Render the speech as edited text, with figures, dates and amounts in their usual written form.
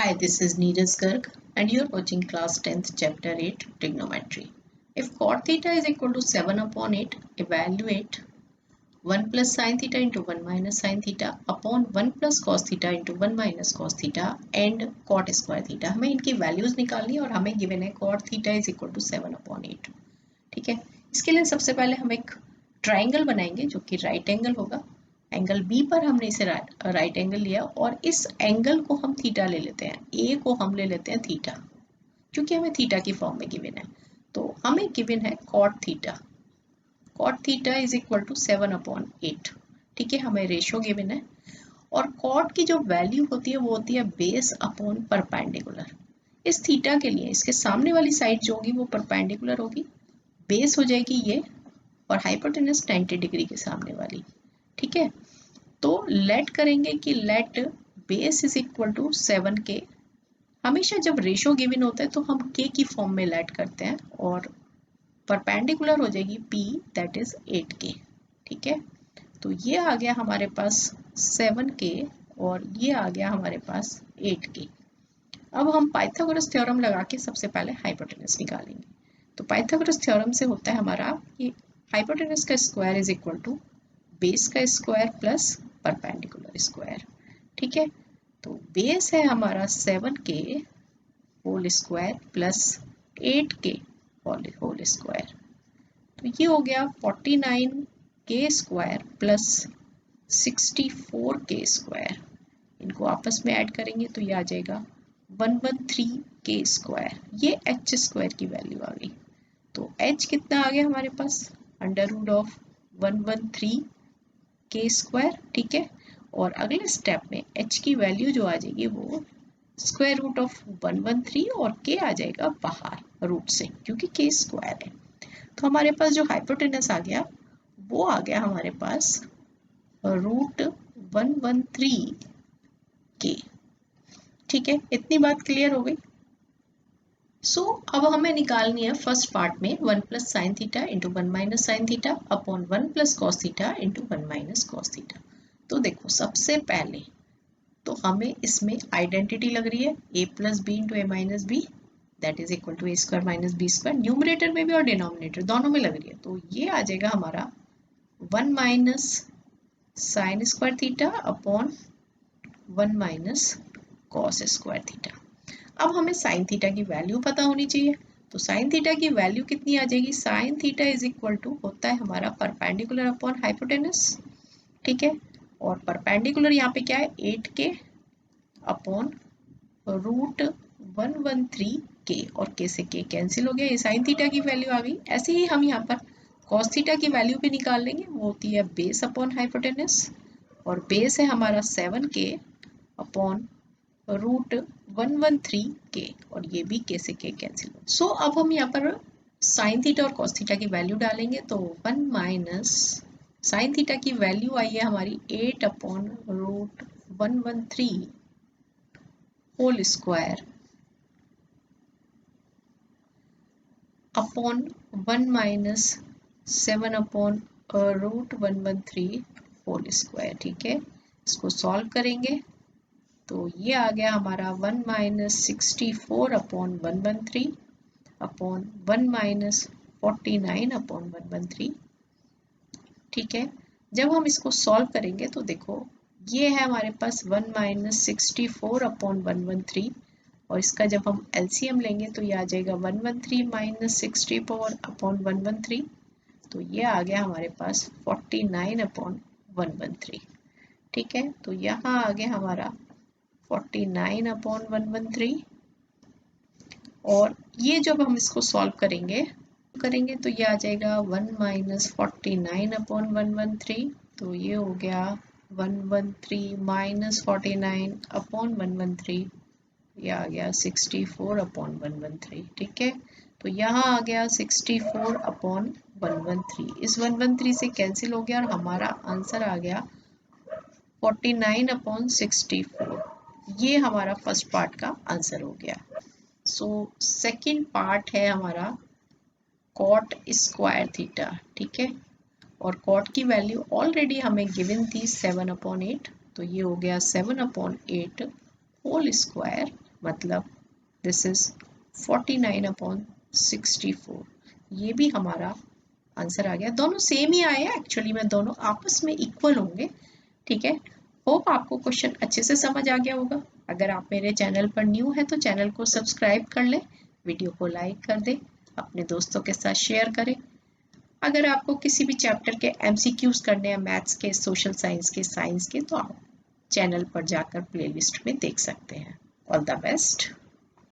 Hi, this is Neeraj Garg and you are watching class 10th chapter 8 trigonometry. If cot theta is equal to 7 upon 8, evaluate 1 plus sin theta into 1 minus sin theta upon 1 plus cos theta into 1 minus cos theta and cot square theta. हमें इनकी values निकालनी है और हमें given है cot theta is equal to 7 upon 8. ठीक है, इसके लिए सबसे पहले हम एक ट्राइंगल बनाएंगे जो कि राइट एंगल होगा. एंगल बी पर हमने इसे राइट एंगल लिया और इस एंगल को हम थीटा ले लेते हैं. ए को हम ले लेते हैं थीटा क्योंकि हमें थीटा की फॉर्म में गिवन है. तो हमें गिवन है cot theta. Cot theta is equal to 7 upon 8. ठीक है, हमें रेशो गिवन है और कॉट की जो वैल्यू होती है वो होती है बेस अपॉन परपेंडिकुलर. इस थीटा के लिए इसके सामने वाली साइड जो होगी वो परपेंडिकुलर होगी, बेस हो जाएगी ये और हाइपोटेनस 90 डिग्री के सामने वाली. ठीक है, तो लेट करेंगे कि let base is equal to 7k. हमेशा जब रेशो गिवन होता है तो हम k की फॉर्म में लेट करते हैं और परपेंडिकुलर हो जाएगी p दैट इज 8k. ठीक है, तो ये आ गया हमारे पास 7k और ये आ गया हमारे पास 8k. अब हम पाइथागोरस थ्योरम लगा के सबसे पहले हाइपोटेनस निकालेंगे. तो पाइथागोरस थ्योरम से होता है हमारा कि हाइपोटेनस का square is equal to base का स्क्वायर प्लस परपेंडिकुलर स्क्वायर. ठीक है, तो बेस है हमारा 7k whole square plus 8k whole square. तो ये हो गया 49k square plus 64k square. इनको आपस में ऐड करेंगे तो ये आ जाएगा 113k स्क्वायर. ये h स्क्वायर की वैल्यू आ गई. तो h कितना आ गया हमारे पास, under root of 113k square. ठीक है, और अगले स्टेप में h की वैल्यू जो आ जाएगी वो स्क्वायर रूट ऑफ 113 और k आ जाएगा बाहर रूट से क्योंकि k स्क्वायर है. तो हमारे पास जो हाइपोटेनस आ गया वो आ गया हमारे पास रूट 113k. ठीक है, इतनी बात क्लियर हो गई. सो अब हमें निकालनी है फर्स्ट पार्ट में 1 plus sine theta into 1 minus sine theta upon 1 plus cos theta into 1 minus cos theta. तो देखो सबसे पहले तो हमें इसमें आइडेंटिटी लग रही है a plus B into A minus B that is equal to A square minus B square. Numerator में भी और डिनोमिनेटर दोनों में लग रही है. तो ये आ जाएगा हमारा 1 minus sine square theta upon 1 minus cos square theta. अब हमें साइन थीटा की वैल्यू पता होनी चाहिए. तो साइन थीटा की वैल्यू कितनी आ जाएगी, sine theta is equal to होता है हमारा परपेंडिकुलर अपॉन हाइपोटेनस. ठीक है, और परपेंडिकुलर यहाँ पे क्या है 8k अपॉन रूट 113k और k से k कैंसिल हो गया. ये साइन थीटा की वैल्यू आ गई. ऐसे ही हम यहाँ पर कॉस थीटा की वैल्यू भी निकाल लेंगे. वो होती है बेस अपॉन हाइपोटेनस और बेस है हमारा 7k अपॉन रूट 113k और ये भी k से k कैंसिल हो. सो अब हम यहाँ पर साइन थीटा और कॉस थीटा की वैल्यू डालेंगे. तो 1 माइनस साइन थीटा की वैल्यू आई है हमारी 8 upon root 113 whole square upon 1 minus 7 upon root 113 whole square. ठीक है, इसको सॉल्व करेंगे तो ये आ गया हमारा 1 minus 64 upon 113 upon 1 minus 49 upon 113. ठीक है, जब हम इसको सॉल्व करेंगे तो देखो ये है हमारे पास 1 माइनस 64 अपॉन 113 और इसका जब हम एलसीएम लेंगे तो ये आ जाएगा 113 माइनस 64 अपॉन 113. तो ये आ गया हमारे पास 49 अपॉन 113. ठीक है, तो यहाँ आ गया हमारा 49 अपॉन 113 और ये जब हम इसको सॉल्व करेंगे तो ये आ जाएगा 1 माइनस 49 अपॉन 113. तो ये हो गया 113 माइनस 49 अपॉन 113, ये आ गया 64 अपॉन 113. ठीक है, तो यहाँ आ गया 64 अपॉन 113. इस 113 से कैंसिल हो गया और हमारा आंसर आ गया 49 अपॉन 64. ये हमारा फर्स्ट पार्ट का आंसर हो गया. सो सेकंड पार्ट है हमारा कॉट स्क्वायर थीटा. ठीक है, और कॉट की वैल्यू ऑलरेडी हमें गिवन थी 7 अपॉन 8. तो ये हो गया 7 अपॉन 8 होल स्क्वायर मतलब दिस इज 49/64। ये भी हमारा आंसर आ गया। दोनों सेम ही आए हैं एक्चुअली में, दोनों आपस में इक्वल होंगे। ठीक है, होप आपको क्वेश्चन अच्छे से समझ आ गया होगा। अगर आप मेरे चैनल पर न्यू है तो चैनल को सब्सक्राइब कर लें, वीडियो को लाइक कर दें, अपने दोस्तों के साथ शेयर करें। अगर आपको किसी भी चैप्टर के MCQs करने हैं, मैथ्स के, सोशल साइंस के, साइंस के, तो आप चैनल पर जाकर प्लेलिस्ट में देख सकते हैं। All the best.